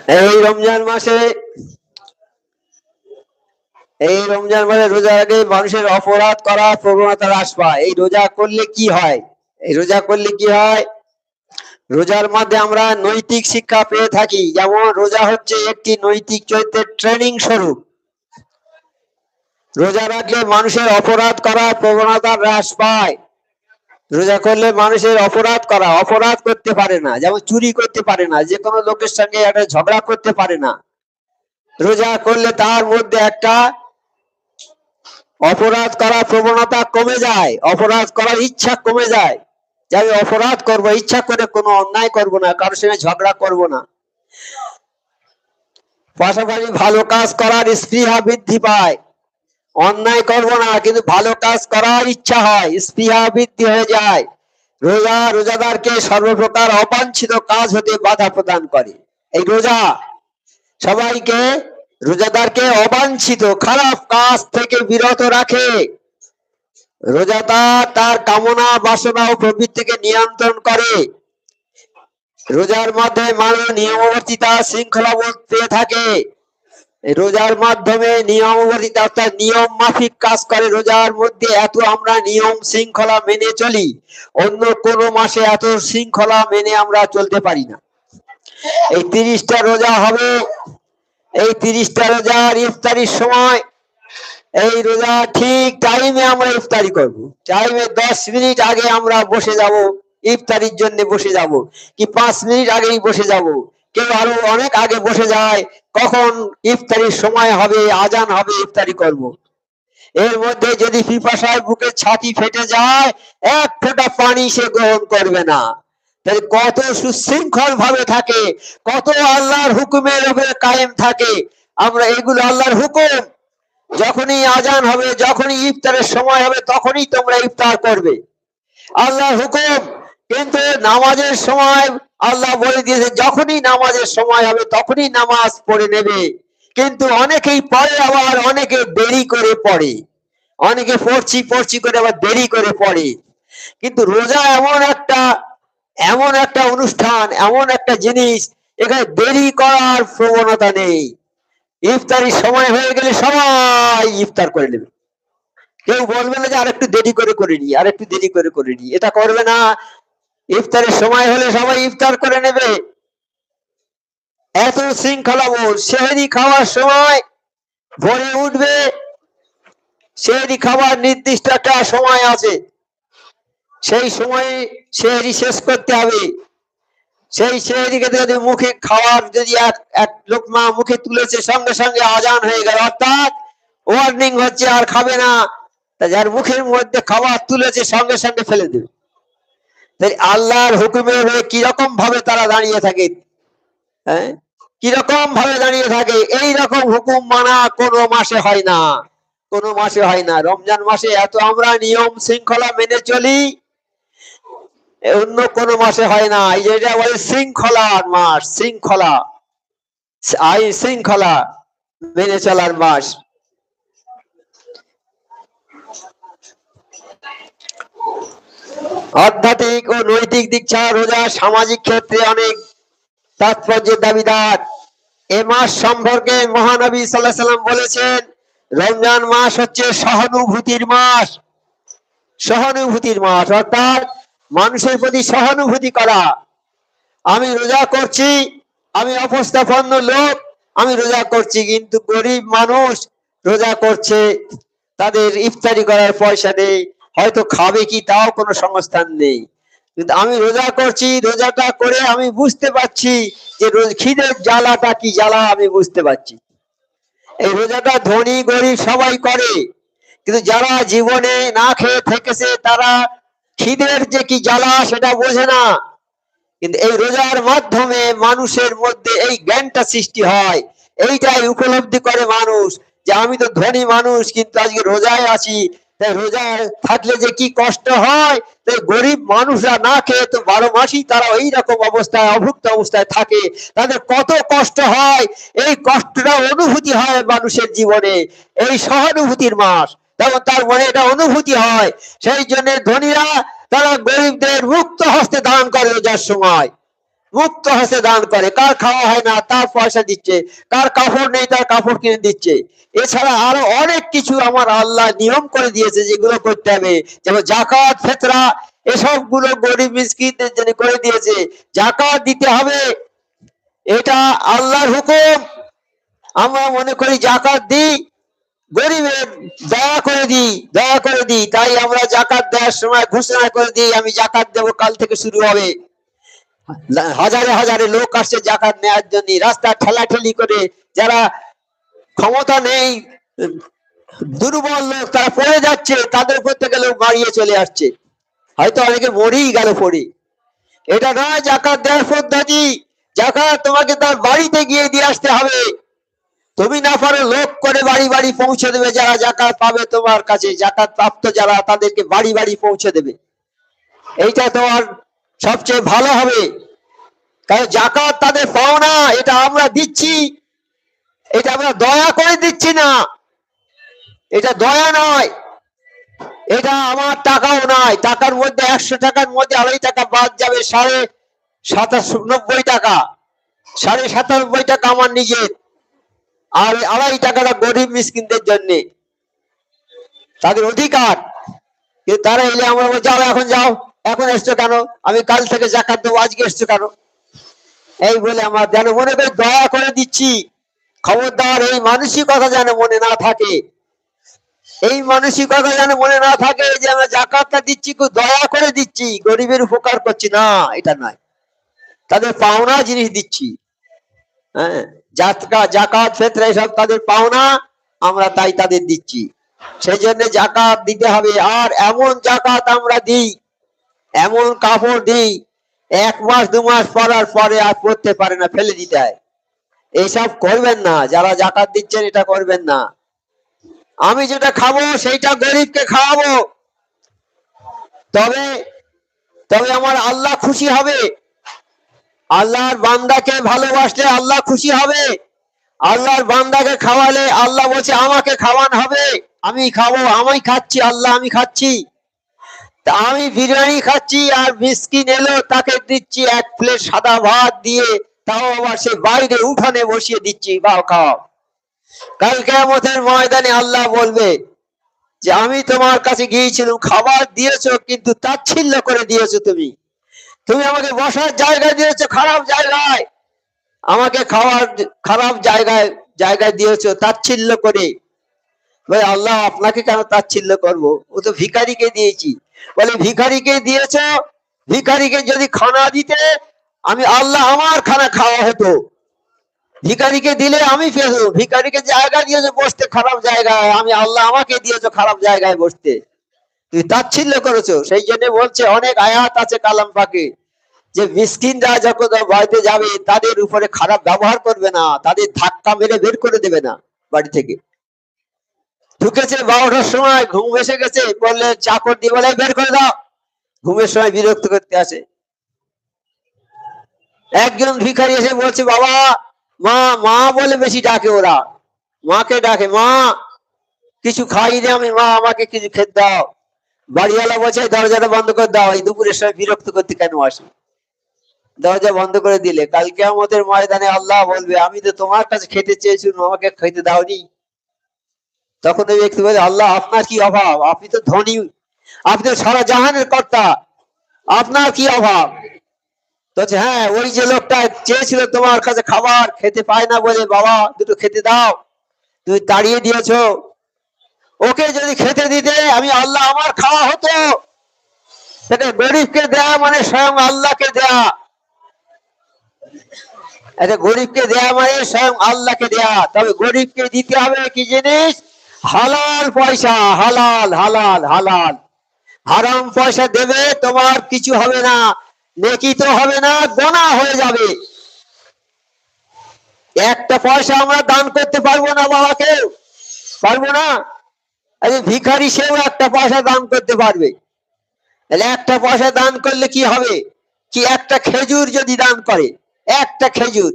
এই রমজান মাসে রোজার আগে মানুষের অপরাধ করার প্রবণতা হ্রাস পায়। এই রোজা করলে কি হয়? রোজার মধ্যে আমরা নৈতিক শিক্ষা পেয়ে থাকি। যেমন রোজা হচ্ছে একটি নৈতিক চরিত্রের ট্রেনিং স্বরূপ। রোজা রাখলে মানুষের অপরাধ করার প্রবণতা হ্রাস পায়। রোজা করলে মানুষের অপরাধ করতে পারে না, যেমন চুরি করতে পারে না, যে কোনো লোকের সঙ্গে একটা ঝগড়া করতে পারে না। রোজা করলে তার মধ্যে একটা অপরাধ করার প্রবণতা কমে যায়, অপরাধ করার ইচ্ছা কমে যায়, যে আমি অপরাধ করবো, ইচ্ছা করে কোনো অন্যায় করব না, কারোর সঙ্গে ঝগড়া করব না। পাশাপাশি ভালো কাজ করার স্পৃহা বৃদ্ধি পায়। অন্যায় করব না, কিন্তু ভালো কাজ করার ইচ্ছা হয়, স্পৃহা বৃদ্ধি হয়ে যায়। রোজাদারকে সর্বপ্রকার অবাঞ্ছিত কাজ হতে বাধা প্রদান করে। এই রোজা সবাইকে, রোজাদারকে অবাঞ্ছিত খারাপ কাজ থেকে বিরত রাখে। রোজাদার তার কামনা বাসনা ও প্রবৃত্তিকে নিয়ন্ত্রণ করে। রোজার মাধ্যমে মানুষ নিয়মাবর্তিতা শৃঙ্খলাবোধ পেয়ে থাকে। রোজার মাধ্যমে নিয়মাবর্তিতা অর্থাৎ নিয়ম মাফিক কাজ করে। রোজার মধ্যে এত আমরা নিয়ম শৃঙ্খলা মেনে চলি, অন্য কোন মাসে এত শৃঙ্খলা মেনে আমরা চলতে পারি না। এই 30টা রোজা হবে, এই 30টা রোজার ইফতারির সময়, এই রোজা ঠিক টাইমে আমরা ইফতারি করব। টাইমে 10 মিনিট আগে আমরা বসে যাব, ইফতারির জন্য বসে যাব, কি 5 মিনিট আগেই বসে যাব, কেউ আরো অনেক আগে বসে যায়, কখন ইফতারির সময় হবে, আজান হবে, ইফতারি করব। এর মধ্যে যদি পিপাসায় বুকের ছাতি ফেটে যায়, এক ফোঁটা পানি সে গ্রহণ করবে না। তাই কত সুশৃঙ্খল ভাবে থাকে, কত আল্লাহর হুকুমের উপরে কায়েম থাকে। আমরা এগুলো আল্লাহর হুকুম, যখনই আজান হবে, যখনই ইফতারের সময় হবে, তখনই তোমরা ইফতার করবে, আল্লাহর হুকুম। কিন্তু নামাজের সময় আল্লাহ বলে দিয়েছে যখনই নামাজের সময় হবে তখনই নামাজ পড়ে নেবে। কিন্তু অনেকেই পড়ে, আবার অনেকে দেরি করে পড়ে, অনেকে পড়ছি করে আবার দেরি করে পড়ে। কিন্তু রোজা এমন একটা অনুষ্ঠান, এমন একটা জিনিস, এখানে দেরি করার প্রবণতা নেই। ইফতারির সময় হয়ে গেলে সবাই ইফতার করে নেবে, কেউ বলবে না যে আরেকটু দেরি করে নি, আরেকটু দেরি করে নি, এটা করবে না। ইফতারের সময় হলে সবাই ইফতার করে নেবে। এত শৃঙ্খলা বোধ। সেহরি খাওয়ার সময় ভোরে উঠবে, সেহরি খাওয়ার নির্দিষ্ট একটা সময় আছে, সেই সময়ে সেহরি শেষ করতে হবে। সেই সেহরিকে যদি মুখে খাওয়ার যদি এক লোকমা মুখে তুলেছে, সঙ্গে সঙ্গে আজান হয়ে গেল, অর্থাৎ ওয়ার্নিং হচ্ছে আর খাবে না। তা যার মুখের মধ্যে খাবার তুলেছে সঙ্গে সঙ্গে ফেলে দেবে। আল্লাহর হুকুমের কিরকম ভাবে তারা দাঁড়িয়ে থাকে, হ্যাঁ, কিরকম ভাবে দাঁড়িয়ে থাকে। এই রকম হুকুম মানা কোনো মাসে হয় না, কোনো মাসে হয় না। রমজান মাসে এত আমরা নিয়ম শৃঙ্খলা মেনে চলি, অন্য কোনো মাসে হয় না। এই যেটা বলে শৃঙ্খলার মাস, শৃঙ্খলা মেনে চলার মাস। আধ্যাত্মিক ও নৈতিক দিক ছাড়া রোজা সামাজিক ক্ষেত্রে অনেক তাৎপর্যের দাবিদার। এ মাস সম্পর্কে মহানবী সাল্লাল্লাহু আলাইহি ওয়াসাল্লাম বলেছেন, রমজান মাস হচ্ছে সহানুভূতির মাস। সহানুভূতির মাস অর্থাৎ মানুষের প্রতি সহানুভূতি করা। আমি রোজা করছি, আমি অবস্থাপন্ন লোক, আমি রোজা করছি, কিন্তু গরিব মানুষ রোজা করছে, তাদের ইফতারি করার পয়সা নেই, হয়তো খাবে কি তাও কোনো সংস্থান নেই, কিন্তু আমি রোজা করছি, রোজাটা করে আমি বুঝতে পারছি যে খিদের জ্বালাটা কি জ্বালা আমি বুঝতে পারছি। এই রোজাটা ধনী গরিব সবাই করে, কিন্তু যারা জীবনে না খেয়ে থেকেছে তারা খিদের যে কি জ্বালা সেটা বোঝে না। কিন্তু এই রোজার মাধ্যমে মানুষের মধ্যে এই জ্ঞানটা সৃষ্টি হয়, এইটাই উপলব্ধি করে মানুষ যে আমি তো ধনী মানুষ কিন্তু আজকে রোজায় আছি, তাই রোজায় থাকলে যে কি কষ্ট হয়, তাই গরিব মানুষরা না খেয়ে তো 12 মাসই তারা ওই রকম অবস্থায়, অভুক্ত অবস্থায় থাকে, তাদের কত কষ্ট হয়, এই কষ্টটা অনুভূতি হয় মানুষের জীবনে। এই সহানুভূতির মাস, তখন তার মনে এটা অনুভূতি হয়। সেই জন্য ধনীরা তারা গরিবদের মুক্ত হস্তে দান করে রোজার সময়, মুক্ত হাসে দান করে, কার খাওয়া হয় না তার পয়সা দিচ্ছে, কার কাপড় নেই তার কাপড় কিনে দিচ্ছে। এছাড়া আরো অনেক কিছু আমার আল্লাহ নিয়ম করে দিয়েছে যেগুলো করতে হবে, যেমন জাকাত ফিতরা এসব গুলো গরিব মিসকিনদের জন্য করে দিয়েছে। জাকাত দিতে হবে, এটা আল্লাহর হুকুম। আমরা মনে করি জাকাত দিই, গরিবের দয়া করে দিই, দয়া করে দিই, তাই আমরা জাকাত দেওয়ার সময় ঘোষণা করে দিই আমি জাকাত দেবো, কাল থেকে শুরু হবে। হাজারে হাজারে লোক আসছে জাকাত নেওয়ার জন্য, রাস্তা ঠেলাঠেলি করে, যারা ক্ষমতা নেই দুর্বল লোক তারা পড়ে যাচ্ছে, তাদের উপর থেকে লোক মারিয়ে চলে আসছে, হয়তো অনেকে মরেই গেল পড়ে। এটা নয় জাকাত দেওয়ার পদ্ধতি। জাকাত তোমাকে তার বাড়িতে গিয়ে দিয়ে আসতে হবে, তুমি না পারো লোক করে বাড়ি বাড়ি পৌঁছে দেবে, যারা জাকাত পাবে তোমার কাছে, জাকাত প্রাপ্ত যারা তাদেরকে বাড়ি বাড়ি পৌঁছে দেবে, এইটা তোমার সবচেয়ে ভালো হবে। কারণ জাকাত তাদের পাওনা, এটা আমরা দিচ্ছি, এটা আমরা দয়া করে দিচ্ছি না, এটা দয়া নয়, এটা আমার টাকাও নয়। টাকার মধ্যে 100 টাকার মধ্যে 2.5 টাকা বাদ যাবে, 97.5 টাকা, 97.5 টাকা আমার নিজের, আর 2.5 টাকাটা গরিব মিসকিনদের জন্য, তাদের অধিকার। কিন্তু তারা এলে আমরা যাও, এখন যাও, এখন এসছো কেন, আমি কাল থেকে জাকাত দেবো, আজকে এসছো কেন, এই বলে আমরা যেন মনে করি দয়া করে দিচ্ছি। খবরদার এই মানসিকতা যেন মনে না থাকে, এই মানসিকতা যেন মনে না থাকে যে আমরা জাকাতটা দিচ্ছি খুব দয়া করে দিচ্ছি, গরিবের উপকার করছি, না, এটা নয়, তাদের পাওনা জিনিস দিচ্ছি। হ্যাঁ, জাকাত ফিতরা সব তাদের পাওনা, আমরা তাই তাদের দিচ্ছি, সেই জন্য জাকাত দিতে হবে। আর এমন জাকাত আমরা দিই, এমন কাপড় দিই 1 মাস 2 মাস পরার পরে আর পরতে পারে না, ফেলে দিতে হয়। এইসব করবেন না, যারা জাকাত দিচ্ছেন এটা করবেন না। আমি যেটা খাবো সেইটা গরিবকে খাওয়াবো, তবে তবে আমার আল্লাহ খুশি হবে। আল্লাহর বান্দাকে ভালোবাসলে আল্লাহ খুশি হবে। আল্লাহর বান্দাকে খাওয়ালে আল্লাহ বলছে আমাকে খাওয়ানো হবে, আমি খাবো, আমি খাচ্ছি, আল্লাহ আমি খাচ্ছি। তা আমি বিরিয়ানি খাচ্ছি আর মিসকিন এলো তাকে দিচ্ছি 1 প্লেট সাদা ভাত দিয়ে, তাও আবার সে বাইরে উঠানে বসিয়ে দিচ্ছি, বাও খাও। কাল কিয়ামতের ময়দানে আল্লাহ বলবে যে আমি তোমার কাছে গিয়েছিলাম, খাবার দিয়েছো কিন্তু তাচ্ছিল্য করে দিয়েছো, তুমি তুমি আমাকে বসার জায়গা দিয়েছো খারাপ জায়গায়, আমাকে খাওয়ার খারাপ জায়গায় জায়গায় দিয়েছো তাচ্ছিল্য করে। ভাই আল্লাহ আপনাকে কেন তাচ্ছিল্য করবো, ও তো ভিখারিকে দিয়েছি। বলে ভিখারিকে দিয়েছো, ভিখারিকে যদি খানা দিতে আমি আল্লাহ আমার খানা খাওয়া হতো, ভিখারিকে দিলে আমি পেতো, ভিখারিকে জায়গা দিয়েছো বসতে খারাপ জায়গায়, আমি আল্লাহ আমাকে দিয়েছো খারাপ জায়গায় বসতে, তুই তাচ্ছিল্য করেছো। সেই জন্য বলছে অনেক আয়াত আছে কালাম পাকে যে মিসকিনরা যখন বাড়িতে যাবে তাদের উপরে খারাপ ব্যবহার করবে না, তাদের ধাক্কা মেরে বের করে দেবে না বাড়ি থেকে। ঢুকেছে 12টার সময়, ঘুম এসে গেছে, বললে চাকর দিয়ে বলে বের করে দাও, ঘুমের সময় বিরক্ত করতে আসে। একজন ভিখারি এসে বলছে বাবা, মা, মা বলে বেশি ডাকে, ওরা মাকে ডাকে, মা কিছু খাই দে আমি, মা আমাকে কিছু খেতে দাও। বাড়িওয়ালা বলছে দরজাটা বন্ধ করে দাও, এই দুপুরের সময় বিরক্ত করতে কেন আসে। দরজা বন্ধ করে দিলে কাল কিয়ামতের ময়দানে আল্লাহ বলবে আমি তো তোমার কাছে খেতে চেয়েছিলাম, আমাকে খেতে দাওনি। তখন ওই ব্যক্তি বলে আল্লাহ আপনার কি অভাব, আপনি তো ধনী, আপনি তো সারা জাহানের কর্তা, আপনার কি অভাব। বলছে হ্যাঁ, ওই যে লোকটা চেয়েছিল তোমার কাছে খাবার, খেতে পায় না বলে বাবা দুটো খেতে দাও, তুমি তাড়িয়ে দিয়েছো, ওকে যদি খেতে দিতে আমি আল্লাহ আমার খাওয়া হতো। সেটা গরিবকে দেয়া মানে স্বয়ং আল্লাহকে দেয়া, এটা গরিবকে দেয়া মানে স্বয়ং আল্লাহকে দেয়া। তবে গরিবকে দিতে হবে কি জিনিস, হালাল পয়সা, হালাল হালাল হালাল। হারাম পয়সা দেবে তোমার কিছু হবে না, নেকি তো হবে না, গোনা হয়ে যাবে। একটা পয়সা আমরা দান করতে পারবো না বাবাকে, পারবো না। আরে ভিখারি সেও একটা পয়সা দান করতে পারবে, তাহলে একটা পয়সা দান করলে কি হবে, কি একটা খেজুর যদি দান করে, একটা খেজুর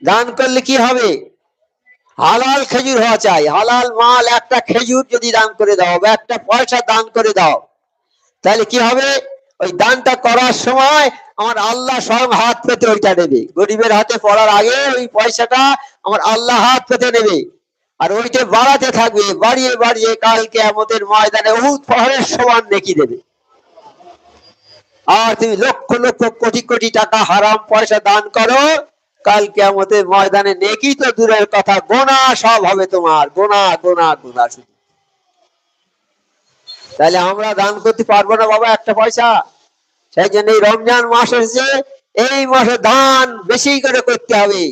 দান করলে কি হবে, হালাল খেজুর হওয়া চাই, হালাল মাল। একটা খেজুর যদি দান করে দাও বা একটা পয়সা দান করে দাও, তাহলে কি হবে, ওই দানটা করার সময় আমার আল্লাহ স্বয়ং হাত পেতে ওইটা নেবে, গরিবের হাতে পড়ার আগে ওই পয়সাটা আমার আল্লাহ হাত পেতে নেবে, আর ওইটা বাড়াতে থাকবে, বাড়িয়ে বাড়িয়ে কাল কিয়ামতের ময়দানে উহুদ পাহাড়ের সমান নেকি দেবে। আর তুমি লক্ষ লক্ষ কোটি কোটি টাকা হারাম পয়সা দান করো, কাল কিয়ামতের ময়দানে নেকি তো দূরের কথা, গোনা সব হবে তোমার, গোনা গোনা গোনা শুধু। তাহলে আমরা দান করতে পারবো না বাবা একটা পয়সা? সেই জন্য এই রমজান মাস এসেছে, এই মাসে দান বেশি করে করতে হবে।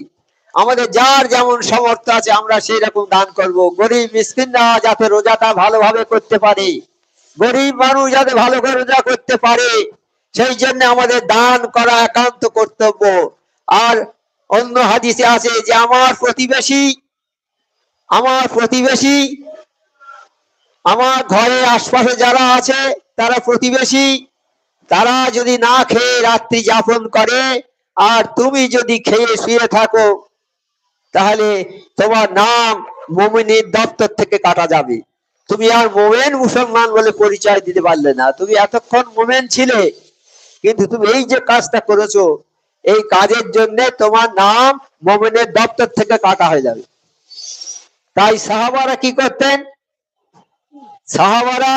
আমাদের যার যেমন সামর্থ্য আছে আমরা সেই রকম দান করব। গরিব মিসকিনরা যাতে রোজাটা ভালোভাবে করতে পারে, গরিব মানুষ যাতে ভালো করে রোজা করতে পারে, সেই জন্য আমাদের দান করা একান্ত কর্তব্য। আর অন্য হাদিসে আছে যে আমার প্রতিবেশী, আমার প্রতিবেশী, আমার ঘরের আশপাশে যারা আছে তারা প্রতিবেশী, তারা যদি না খেয়ে রাত্রি যাপন করে আর তুমি যদি খেয়ে শুয়ে থাকো, তাহলে তোমার নাম মুমিনের দপ্তর থেকে কাটা যাবে। তুমি আর মোমেন মুসলমান বলে পরিচয় দিতে পারলে না। তুমি এতক্ষণ মোমেন ছিলে, কিন্তু তুমি এই যে কাজটা করেছো, এই কাজের জন্য তোমার নাম মোমেনের দপ্তর থেকে কাটা হয়ে যাবে। তাই সাহাবারা কি করতেন? সাহাবারা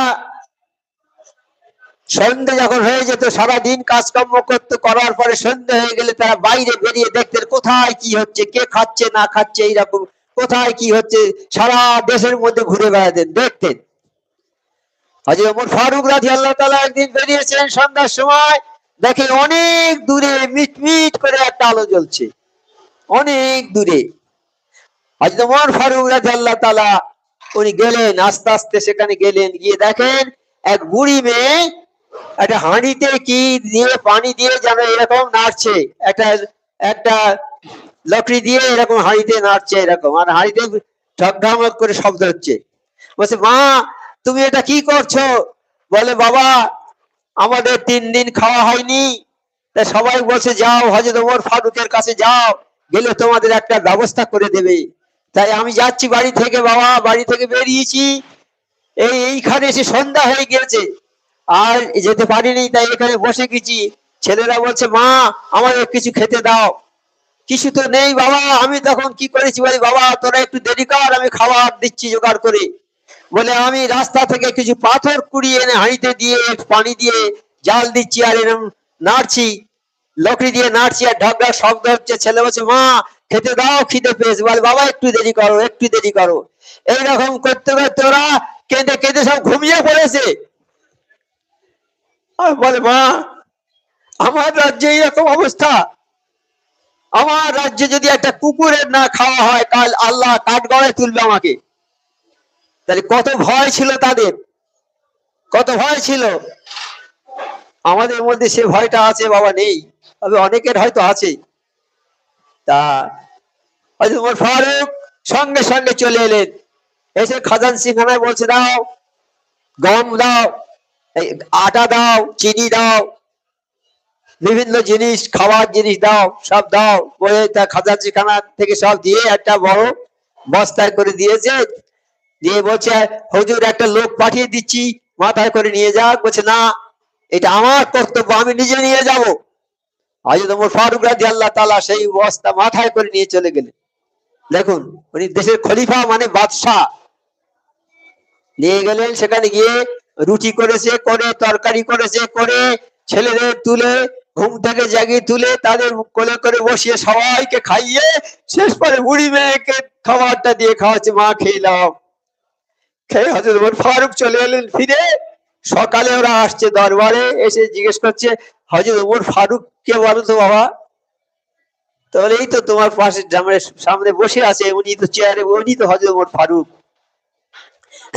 সন্ধ্যে যখন হয়ে যেত, সারাদিন কাজকর্ম করতে, করার পরে সন্ধ্যে হয়ে গেলে তারা বাইরে বেরিয়ে দেখতেন কোথায় কি হচ্ছে, কে খাচ্ছে না খাচ্ছে, এইরকম কোথায় কি হচ্ছে সারা দেশের মধ্যে ঘুরে বেড়াতেন, দেখতেন। হযরত ওমর ফারুক রাদিয়াল্লাহু তাআলা একদিন বেরিয়েছেন সন্ধ্যার সময়, দেখে অনেক দূরে মিটমিট করে একটা আলো জ্বলছে, অনেক দূরে। হযরত ওমর ফারুক রাদিয়াল্লাহু তাআলা উনি গেলেন, আস্তে আস্তে সেখানে গেলেন, গিয়ে দেখেন এক বুড়ি মেয়ে একটা হাঁড়িতে কি দিয়ে পানি দিয়ে যেন এরকম নাড়ছে, একটা একটা লকড়ি দিয়ে এরকম হাঁড়িতে নাড়ছে এরকম, আর হাঁড়িতে ঢকঢক করে শব্দ হচ্ছে। বলছে, মা তুমি এটা কি করছো? বলে, বাবা আমাদের 3 দিন খাওয়া হয়নি, তাই সবাই বলছে যাও হযরত ওমর ফারুকের কাছে যাও, গেলে তোমাদের একটা ব্যবস্থা করে দেবে। তাই আমি যাচ্ছি বাড়ি থেকে, বাবা বাড়ি থেকে বেরিয়েছি, এইখানে এসে সন্ধ্যা হয়ে গেছে আর যেতে পারিনি, তাই এখানে বসে গেছি। ছেলেরা বলছে, মা আমাদের কিছু খেতে দাও। কিছু তো নেই বাবা। আমি তখন কি করেছি, বলি, বাবা তোরা একটু দেরি কর, আমি খাবার দিচ্ছি জোগাড় করে। বলে, আমি রাস্তা থেকে কিছু পাথর কুড়িয়ে এনে হাঁড়িতে দিয়ে পানি দিয়ে জাল দিচ্ছি আর এরকম নাড়ছি, লকড়ি দিয়ে নাড়ছি আর ঢক ঢক শব্দ হচ্ছে। ছেলে বলছে, মা খেতে দাও, খিদে পেয়েছে। বলে, বাবা একটু দেরি করো, একটু দেরি করো। এইরকম করতে করতে ওরা কেঁদে কেঁদে সব ঘুমিয়ে পড়েছে। আর বলে, মা আমার রাজ্যে এইরকম অবস্থা, আমার রাজ্যে যদি একটা কুকুরের না খাওয়া হয়, কাল আল্লাহ কাঠগড়ায় তুলবে আমাকে। তাহলে কত ভয় ছিল তাদের, কত ভয় ছিল। আমাদের মধ্যে সে ভয়টা আছে বাবা? নেই, তবে অনেকের হয়তো আছে। তা হযরত ওমর ফারুক সঙ্গে সঙ্গে চলে এলেন, এসে খাজানসিখানায় বলছে, দাও গম দাও, আটা দাও, চিনি দাও, বিভিন্ন জিনিস, খাবার জিনিস দাও, সব দাও। বলে তা খাজানসিখানা থেকে সব দিয়ে একটা বড় বস্তায় করে দিয়েছে, দিয়ে বলছে, হুজুর একটা লোক পাঠিয়ে দিচ্ছি, মাথায় করে নিয়ে যাক। বলছে, না এটা আমার কর্তব্য, আমি নিজে নিয়ে যাব। হযরত ওমর ফারুক রাদিয়াল্লাহু তাআলা সেই বস্তা মাথায় করে নিয়ে চলে গেলেন। দেখুন, উনি দেশের খলিফা মানে বাদশাহ, নিয়ে গেলেন। সেখানে গিয়ে রুটি করেছে, করে তরকারি করেছে, করে ছেলেদের তুলে ঘুম থেকে জাগিয়ে তুলে তাদের কোলে করে বসিয়ে সবাইকে খাইয়ে শেষ পরে বুড়ি মেয়েকে খাবারটা দিয়ে খাওয়াচ্ছে, মা খেলাম। খেয়ে হযরত ওমর ফারুক চলে এলেন ফিরে। সকালে ওরা আসছে দরবারে, এসে জিজ্ঞেস করছে, হযরত ওমর ফারুক কে বলো তো বাবা? তাহলে এই তো তোমার পাশে জামের সামনে বসে আছে, উনি তো চেয়ারে, উনি তো হযরত ওমর ফারুক।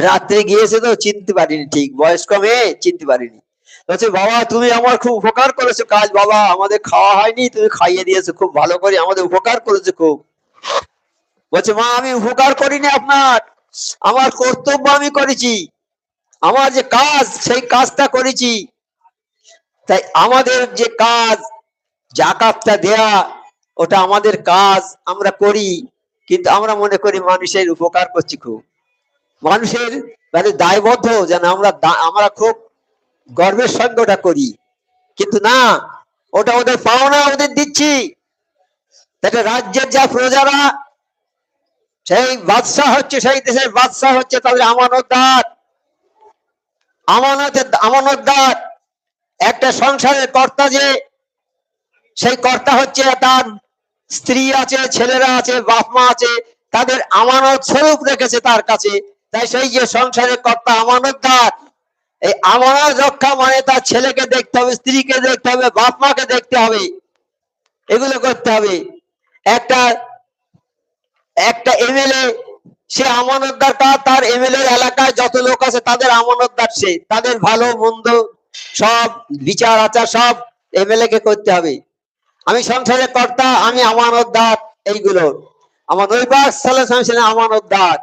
রাত্রে গিয়েছে তো চিনতে পারিনি, ঠিক বয়স্ক মেয়ে, চিনতে পারিনি। বলছে, বাবা তুমি আমার খুব উপকার করেছো, কাজ বাবা আমাদের খাওয়া হয়নি, তুমি খাইয়ে দিয়েছো খুব ভালো করে, আমাদের উপকার করেছো খুব। বলছে, মা আমি উপকার করিনি আপনার, আমার কর্তব্য আমি করেছি, আমার যে কাজ সেই কাজটা করেছি। তাই আমাদের যে কাজ জাকাতটা দেয়া, ওটা আমাদের কাজ, আমরা করি, কিন্তু আমরা মনে করি মানুষের উপকার করছি খুব, মানুষের মানে দায়বদ্ধ, যেন আমরা খুব গর্বের সঙ্গে ওটা করি। কিন্তু না, ওটা ওদের পাওনা, ওদের দিচ্ছি। তাহলে রাজ্যের যা প্রজারা সেই বাদশাহ হচ্ছে, সেই দেশের বাদশাহ হচ্ছে তাদের আমানতদার। আমানতদার একটা সংসারের কর্তা, যে সেই কর্তা হচ্ছে তার স্ত্রী আছে, ছেলেরা আছে, বাপ মা আছে, তাদের আমানত স্বরূপ রেখেছে তার কাছে। তাই সেই যে সংসারের কর্তা আমানতদার, এই আমানত রক্ষা মানে তার ছেলেকে দেখতে হবে, স্ত্রীকে দেখতে হবে, বাপ মাকে দেখতে হবে, এগুলো করতে হবে। একটা একটা এমএলএ, সে আমানতদার, তার এমএলএ এলাকায় যত লোক আছে তাদের আমানতদার, সে তাদের ভালো মন্দ সব বিচার আচার সব এমএলএ কে করতে হবে। আমি সংসারের কর্তা, আমি আমানতদার এইগুলো। আমার নবী পাক সাল্লাল্লাহু আলাইহি ওয়াসাল্লাম ছিলেন আমানতদার।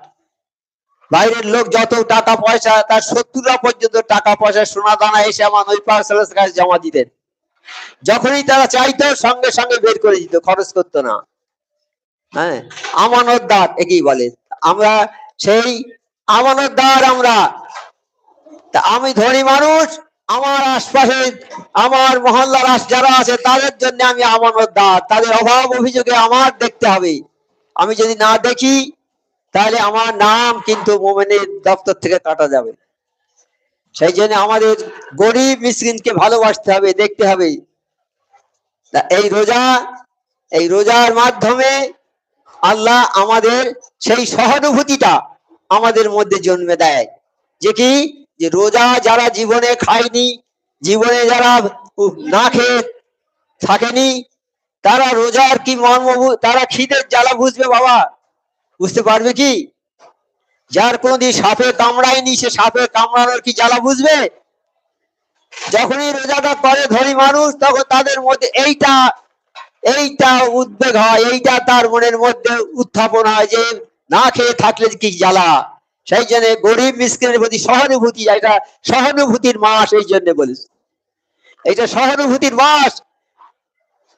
বাইরের লোক যত টাকা পয়সা, তার শত্রুরা পর্যন্ত টাকা পয়সা সোনা দানা এসে আমার নবী পাক সাল্লাল্লাহু আলাইহি ওয়াসাল্লামের কাছে জমা দিতেন। যখনই তারা চাইতো সঙ্গে সঙ্গে বের করে দিত, খরচ করতো না। হ্যাঁ, আমানতদার একেই বলে। আমরা সেই আমানতদার। আমরা তা আমি ধনী মানুষ, আমার আশপাশে আমার মহল্লার যারা আছে তাদের জন্য আমি আমানতদার। তাদের অভাব অভিযোগে আমার দেখতে হবে। আমি যদি না দেখি তাহলে আমার নাম কিন্তু মোমেনের দপ্তর থেকে কাটা যাবে। সেই জন্য আমাদের গরিব মিসকিনকে ভালোবাসতে হবে, দেখতে হবে। এই রোজার মাধ্যমে আল্লাহ আমাদের সেই সহানুভূতিটা আমাদের মধ্যে জন্মে দেয়। যে কি, যে রোজা যারা জীবনে খায়নি, জীবনে যারা না খেয়ে থাকেনি, তারা রোজার কি মর্ম, তারা খিদের জ্বালা বুঝবে বাবা, বুঝতে পারবে কি? যার কোনদিন সাপে কামড়ায়নি, সে সাপে কামড়ানোর কি জ্বালা বুঝবে? যখনই রোজাটা করে ধনী মানুষ, তখন তাদের মধ্যে এইটা উদ্বেগ হয়, এইটা তার মনের মধ্যে উত্থাপন হয় যে না খেয়ে থাকলে কি জ্বালা। সেই জন্য গরিব মিসকিনের প্রতি সহানুভূতি, এটা সহানুভূতির মাস। এই জন্য বলিস এটা সহানুভূতির মাস।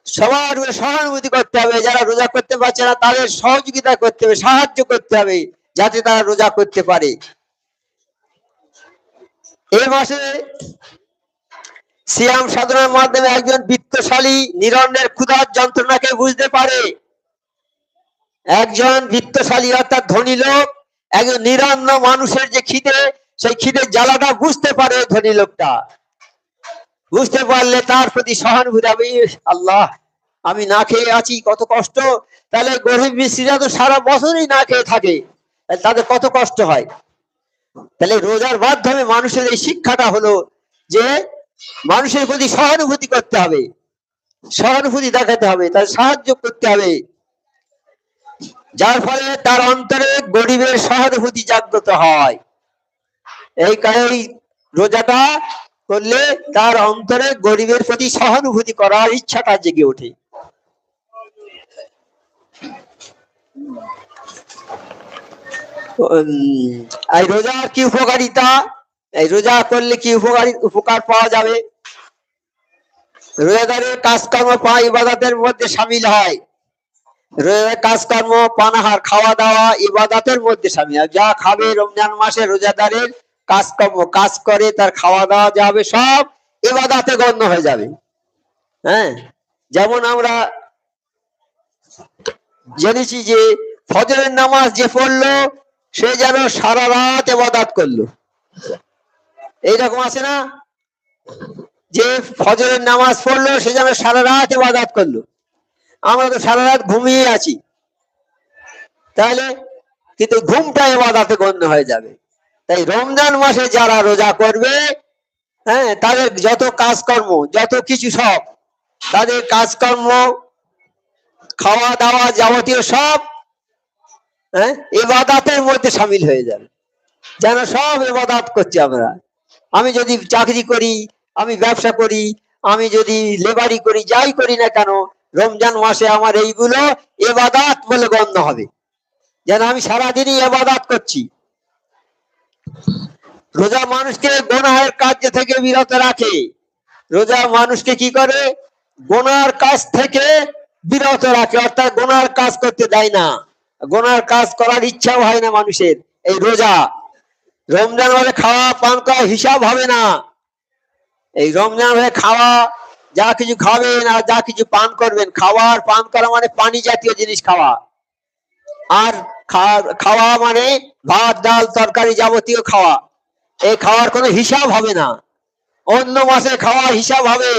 সবার সহানুভূতি করতে হবে। যারা রোজা করতে পারছে না তাদের সহযোগিতা করতে হবে, সাহায্য করতে হবে, যাতে তারা রোজা করতে পারে। এই মাসে সিয়াম সাধনার মাধ্যমে একজন বিত্তশালী নিরন্নের ক্ষুধার যন্ত্রণাকে বুঝতে পারে। একজন বিত্তশালী অর্থাৎ ধনী লোক একজন নিরন্ন মানুষের যে খিদে, সেই খিদের জ্বালাটা বুঝতে পারে। ধনী লোকটা বুঝতে পারলে তার প্রতি সহানুভূতি হবে। আল্লাহ, আমি না খেয়ে আছি, কত কষ্ট। তাহলে গরিব মিস্ত্রিরা তো সারা বছরই না খেয়ে থাকে, তাদের কত কষ্ট হয়। তাহলে রোজার মাধ্যমে মানুষের এই শিক্ষাটা হলো যে মানুষের প্রতি সহানুভূতি করতে হবে, সহানুভূতি দেখাতে হবে, তার সাহায্য করতে হবে, যার ফলে তার অন্তরে গরিবের সহানুভূতি জাগ্রত হয়। এই রোজাটা করলে তার অন্তরে গরিবের প্রতি সহানুভূতি করার ইচ্ছাটা জেগে ওঠে। এই রোজার কি উপকারিতা, এই রোজা করলে কি উপকার পাওয়া যাবে? রোজাদারের কাজকর্ম ইবাদতের মধ্যে সামিল হয়। রোজাদারের কাজকর্ম, পানাহার, খাওয়া দাওয়া ইবাদতের মধ্যে সামিল হয়। যা খাবে রমজান মাসে রোজাদারের কাজকর্ম, কাজ করে তার খাওয়া দাওয়া যাবে, সব ইবাদতে গণ্য হয়ে যাবে। হ্যাঁ, যেমন আমরা জেনেছি যে ফজরের নামাজ যে পড়লো সে যেন সারা রাত ইবাদত করলো। এইরকম আছে না, যে ফজরের নামাজ পড়লো সে যেন সারা রাত ইবাদত করলো। আমরা তো সারা রাত ঘুমিয়ে আছি, তাহলে কিন্তু ঘুমটা ইবাদতে গণ্য হয়ে যাবে। তাই রমজান মাসে যারা রোজা করবে, হ্যাঁ, তাদের যত কাজকর্ম, যত কিছু সব তাদের কাজকর্ম, খাওয়া দাওয়া যাবতীয় সব ইবাদতের মধ্যে সামিল হয়ে যাবে। যেন সব ইবাদত করছি আমরা। আমি যদি চাকরি করি, আমি ব্যবসা করি, আমি যদি লেবারি করি, যাই করি না কেন, রমজান মাসে আমার এইগুলো ইবাদত বলে গণ্য হবে, যেন আমি সারাদিনই ইবাদত করছি। রোজা মানুষকে গুনাহের কাজ থেকে বিরত রাখে। রোজা মানুষকে কি করে? গুনার কাজ থেকে বিরত রাখে, অর্থাৎ গুনার কাজ করতে দেয় না। গুনার কাজ করার ইচ্ছাও হয় না মানুষের। এই রোজা, রমজান মাসে খাওয়া পান করা হিসাব হবে না। এই রমজান মাসে খাওয়া যা কিছু খাবেন আর যা কিছু পান করবেন, খাওয়ার পান করা মানে পানি জাতীয় জিনিস খাওয়া, আর খাওয়া মানে ভাত ডাল তরকারি যাবতীয় খাওয়া, এই খাওয়ার কোনো হিসাব হবে না। অন্য মাসে খাওয়ার হিসাব হবে,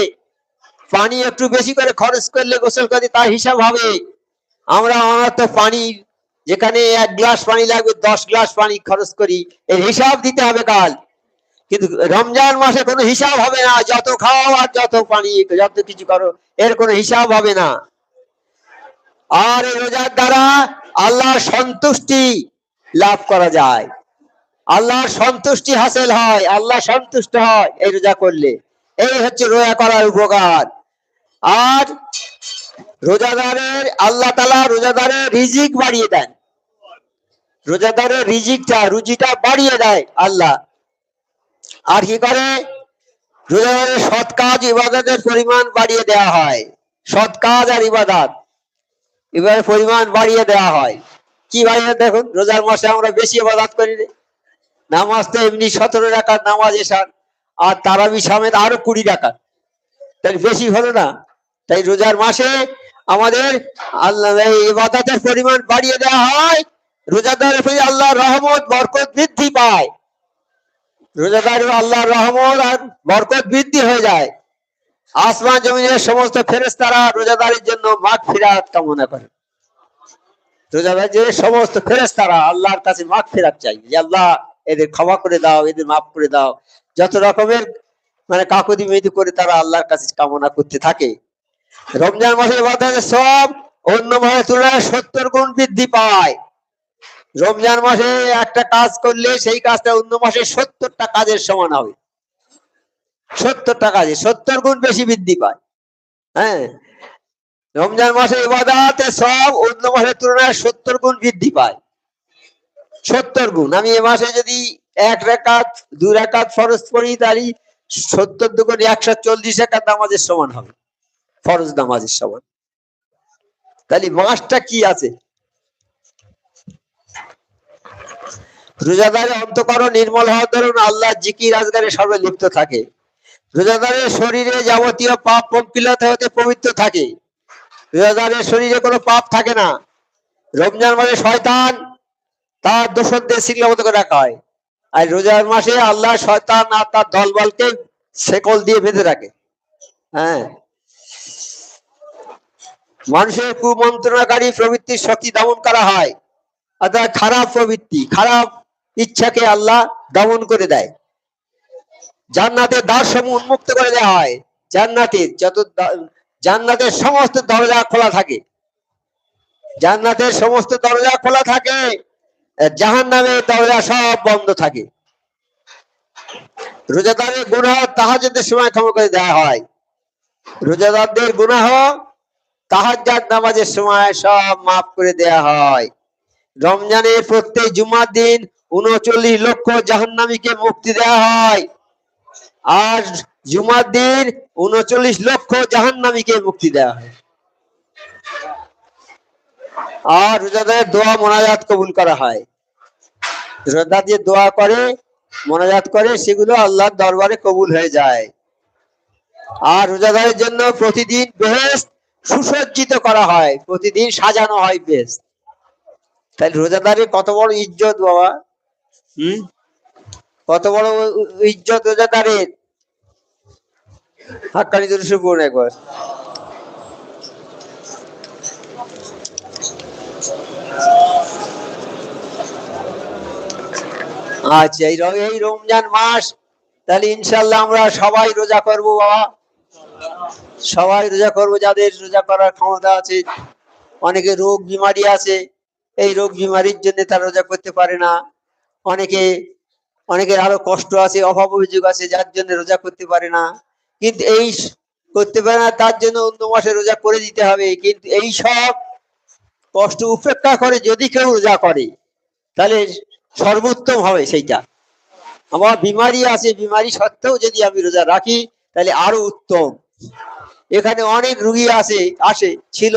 পানি একটু বেশি করে খরচ করলে গোসল করে তার হিসাব হবে। আমরা তো পানি, যেখানে 1 গ্লাস পানি লাগবে 10 গ্লাস পানি খরচ করি, এর হিসাব দিতে হবে কাল। কিন্তু রমজান মাসে কোনো হিসাব হবে না, যত খাও আর যত পানি যত কিছু করো এর কোনো হিসাব হবে না। আর এই রোজার দ্বারা আল্লাহর সন্তুষ্টি লাভ করা যায়, আল্লাহর সন্তুষ্টি হাসিল হয়, আল্লাহ সন্তুষ্ট হয় এই রোজা করলে। এই হচ্ছে রোজা করার উপকার। আর রোজাদারের আল্লাহ তাআলা রোজাদারের রিজিক বাড়িয়ে দেন, রোজাদারের রুজিটা বাড়িয়ে দেয় আল্লাহ। আর কি করে, রোজাদারের সৎ কাজ ইবাদতের পরিমাণ বাড়িয়ে দেওয়া হয়, সৎ কাজ আর ইবাদত এবারে পরিমাণ বাড়িয়ে দেওয়া হয়। কি বাড়িয়ে, দেখুন রোজার মাসে আমরা বেশি ইবাদত করি, নামাজ তো এমনি 17 রাকাত নামাজ এশার, আর তারাবি সমেত আরো 20 রাকাত, তাই বেশি হলো না? তাই রোজার মাসে আমাদের আল্লাহ ইবাদতের পরিমাণ বাড়িয়ে দেওয়া হয়, রোজাদারের প্রতি আল্লাহর রহমত বরকত বৃদ্ধি পায়, রোজাদারের আল্লাহর রহমত আর বরকত বৃদ্ধি হয়ে যায়। আসমান জমিনের সমস্ত ফেরেশতারা রোজাদারের জন্য মাগফিরাত কামনা করে, রোজাদারের সমস্ত ফেরেশতারা আল্লাহর কাছে মাগফিরাত চাই, যে আল্লাহ এদের ক্ষমা করে দাও, এদের মাফ করে দাও, যত রকমের মানে কাকুতি মিনতি করে তারা আল্লাহর কাছে কামনা করতে থাকে। রমজান মাসে ইবাদতের সব অন্য মাসের তুলনায় 70 গুণ বৃদ্ধি পায়। রমজান মাসে একটা কাজ করলে সেই কাজটা অন্য মাসে 70টা কাজের সমান হবে, 70টা কাজে 70 গুণ বেশি বৃদ্ধি পায়। হ্যাঁ, রমজান মাসে ইবাদতের সব অন্য মাসের তুলনায় 70 গুণ বৃদ্ধি পায়, 70 গুণ। আমি এ মাসে যদি 1 রাকাত 2 রাকাত ফরজ পড়ি, তাহলে 70 দুগুণ 140 রাকাত নামাজের সমান হবে, ফরজ নামাজের সমান। তাহলে মাসটা কি আছে? রোজাদারের অন্তঃকরণ নির্মল হওয়ার দরুন আল্লাহ জিকির আজগারে সর্বে লিপ্ত থাকে, রোজাদারের শরীরে যাবতীয় পাপ পঙ্কিলতা হতে পবিত্র থাকে, রোজাদারের শরীরে কোনো পাপ থাকে না। রমজান মাসে শয়তান তার দোষরদের শৃঙ্খলাবদ্ধ করে রাখা হয়, আর রোজার মাসে আল্লাহ শয়তান আর তার দলবলকে শেকল দিয়ে বেঁধে রাখে। হ্যাঁ, মানুষের কুমন্ত্রণাকারী প্রবৃত্তির শক্তি দমন করা হয়, অর্থাৎ খারাপ প্রবৃত্তি খারাপ ইচ্ছাকে আল্লাহ দমন করে দেয়। জান্নাতের দ্বারসমূহ উন্মুক্ত করে দেওয়া হয়, জান্নাতের সমস্ত দরজা খোলা থাকে, জান্নাতের সমস্ত দরজা খোলা থাকে, জাহান্নামের দরজা সব বন্ধ থাকে। রোজাদারের গুনাহ তাহাজ্জুদের সময় ক্ষমা করে দেওয়া হয়, রোজাদারদের গুনাহ তাহাজ্জুদ নামাজের সময় সব মাফ করে দেওয়া হয়। রমজানের প্রত্যেক জুমার দিন 39 লক্ষ জাহান্নামীকে মুক্তি দেওয়া হয়, আর জুমার দিন 39 লক্ষ জাহান্নামীকে মুক্তি দেওয়া হয়। আর রোজাদারের দোয়া মোনাজাত কবুল করা হয়, রোজাদার যে দোয়া করে মোনাজাত করে সেগুলো আল্লাহর দরবারে কবুল হয়ে যায়। আর রোজাদারের জন্য প্রতিদিন বেহেশত সুসজ্জিত করা হয়, প্রতিদিন সাজানো হয় বেহেশত। তাহলে রোজাদারের কত বড় ইজ্জত বাবা, কত বড় ইজ্জত রোজাদারের। হাক্কানি দুরূদ পড়ুন একবার। আচ্ছা, এই রমজান মাস তাহলে ইনশাল্লাহ আমরা সবাই রোজা করব বাবা, সবাই রোজা করব, যাদের রোজা করার ক্ষমতা আছে। অনেকে রোগ বিমারি আছে, এই রোগ বিমারির জন্য তারা রোজা করতে পারে না, অনেকের আরো কষ্ট আছে, অভাব অভিযোগ আছে, যার জন্য রোজা করতে পারে না। কিন্তু এই করতে পারে না তার জন্য অন্য মাসে রোজা করে দিতে হবে। কিন্তু এই সব কষ্ট উপেক্ষা করে যদি কেউ রোজা করে তাহলে সর্বোত্তম হবে সেইটা। আমার বিমারি আছে, বিমারি সত্ত্বেও যদি আমি রোজা রাখি তাহলে আরো উত্তম। এখানে অনেক রুগী ছিল,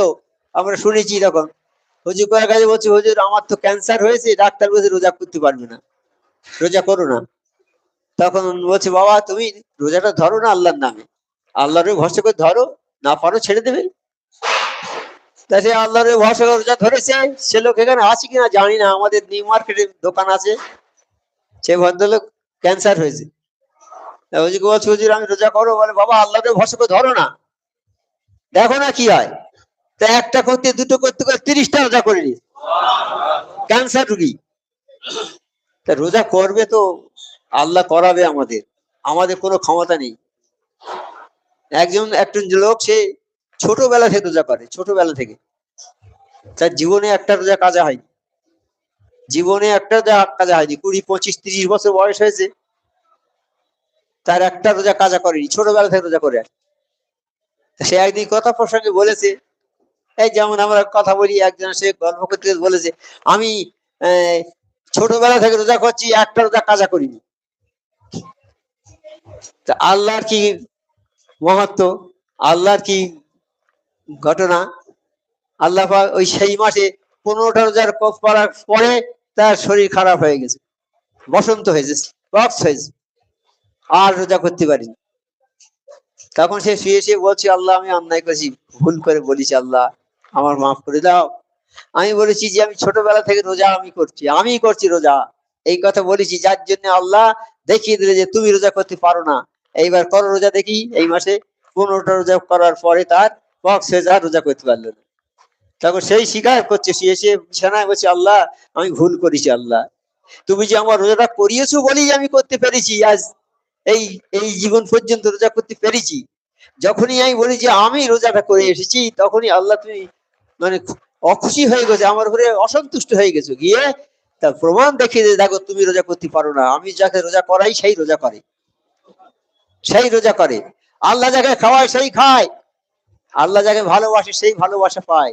আমরা শুনেছি, তখন হুজুর করার কাছে বলছে, হুজুর আমার তো ক্যান্সার হয়েছে, ডাক্তার বলছে রোজা করতে পারবে না, রোজা করো না। তখন বলছে, বাবা তুমি রোজাটা ধরো না আল্লাহর নামে, আল্লাহর ভরসা করে ধরো, না পারো ছেড়ে দেবে। তা সে আল্লাহর ভরসা করে রোজা ধরেছে। সে লোক এখানে আছে কিনা জানি না, আমাদের নিউ মার্কেটে দোকান আছে। সে ভদ্রলোক ক্যান্সার হয়েছে। হুজুরকে বলছে, হুজুর আমি রোজা করো, বলে বাবা আল্লাহর ভরসা করে ধরো না, দেখো না কি হয়। তা একটা করতে দুটো করতে করে 30টা রোজা করে নি, ক্যান্সার রুগী। তা রোজা করবে তো আল্লাহ করাবে, আমাদের আমাদের কোনো ক্ষমতা নেই। একজন লোক সে ছোটবেলা থেকে রোজা করে, ছোটবেলা থেকে। তার জীবনে একটা রোজা কাজা হয়নি, জীবনে একটা রোজা কাজা হয়নি। 20, 25, 30 বছর বয়স হয়েছে, তার একটা রোজা কাজা করেনি, ছোটবেলা থেকে রোজা করে আসে। সে একদিন কথা প্রসঙ্গে বলেছে, এই যেমন আমরা কথা বলি, একজন সে গল্প করতে বলেছে, আমি ছোটবেলা থেকে রোজা করছি, একটা রোজা কাজা করিনি। তা আল্লাহর কি মহত্ব, আল্লাহর কি ঘটনা। আল্লাহ পাক ওই সেই মাসে 15টা রোজার কোপ করার পরে তার শরীর খারাপ হয়ে গেছে, বসন্ত হয়েছে, পক্স হয়েছে, আর রোজা করতে পারিনি। তখন সে শুয়ে শুয়ে বলছে, আল্লাহ আমি অন্যায় করেছি, ভুল করে বলেছি, আল্লাহ আমার মাফ করে দাও। আমি বলেছি যে আমি ছোটবেলা থেকে রোজা আমি করছি রোজা, এই কথা বলেছি, যার জন্য আল্লাহ দেখিয়ে দিলে যে তুমি রোজা করতে পারো না, এইবার করো রোজা দেখি। এই মাসে 15টা রোজা করার পরে তার পক্স হয়ে যা, রোজা করতে পারলো না। তখন সেই স্বীকার করছে, শুয়ে শুয়ে বিছানায় বলছে, আল্লাহ আমি ভুল করেছি, আল্লাহ তুমি যে আমার রোজাটা করিয়েছো বলেই আমি করতে পেরেছি, আজ এই এই জীবন পর্যন্ত রোজা করতে পেরেছি। যখনই আমি বলি যে আমি রোজাটা করে এসেছি, তখনই আল্লাহ তুমি মানে অখুশি হয়ে গেছে, আমার উপরে অসন্তুষ্ট হয়ে গেছো, গিয়ে তার প্রমাণ দেখিয়ে দিয়ে দেখো তুমি রোজা করতে পারো না, আমি যাকে রোজা করাই সেই রোজা করে, সেই রোজা করে। আল্লাহ যাকে খাওয়ায় সেই খায়, আল্লাহ যাকে ভালোবাসে সেই ভালোবাসা পায়,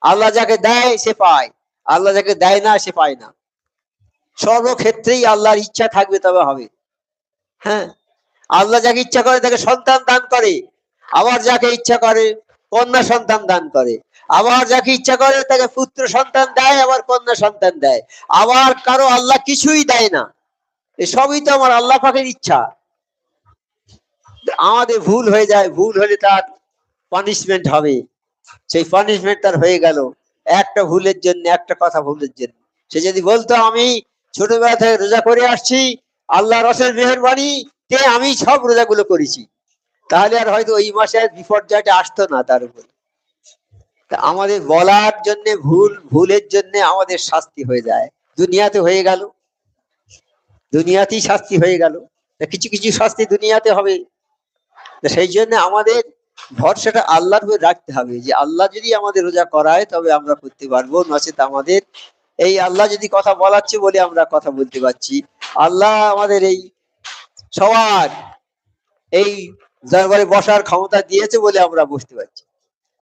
আল্লাহ যাকে দেয় সে পায়, আল্লাহ যাকে দেয় না সে পায় না। সর্বক্ষেত্রেই আল্লাহর ইচ্ছা থাকবে তবে হবে। হ্যাঁ, আল্লাহ যাকে ইচ্ছা করে তাকে সন্তান দান করে, আবার যাকে ইচ্ছা করে কন্যা সন্তান দান করে, আবার যাকে ইচ্ছা করে তাকে পুত্র সন্তান দেয়, আবার কন্যা সন্তান দেয়, আবার কারো আল্লাহ কিছুই দেয় না। সবই তো আমার আল্লাহ পাকের ইচ্ছা। আমাদের ভুল হয়ে যায়, ভুল হলে তার পানিশমেন্ট হবে, সেই পানিশমেন্ট তার হয়ে গেল একটা ভুলের জন্য, একটা কথা ভুলের জন্য। সে যদি বলতো আমি ছোটবেলা থেকে রোজা করে আসছি, আল্লাহ রসের মেহেরবানি তে আমি সব রোজাগুলো করেছি, তাহলে আর হয়তো ওই মাসে বিপর্যয়টা আসতো না তার উপর। আমাদের বলার জন্য, ভুলের জন্য আমাদের শাস্তি হয়ে যায়, দুনিয়াতে হয়ে গেল, দুনিয়াতেই শাস্তি হয়ে গেল। কিছু কিছু শাস্তি দুনিয়াতে হবে। সেই জন্য আমাদের ভরসাটা আল্লাহর উপর রাখতে হবে, যে আল্লাহ যদি আমাদের রোজা করায় তবে আমরা করতে পারবো, নচেত আমাদের এই আল্লাহ যদি কথা বলাচ্ছে বলে আমরা কথা বলতে পারছি, আল্লাহ আমাদের এই সবার এই দরবারে বসার ক্ষমতা দিয়েছে বলে আমরা বসতে পারছি।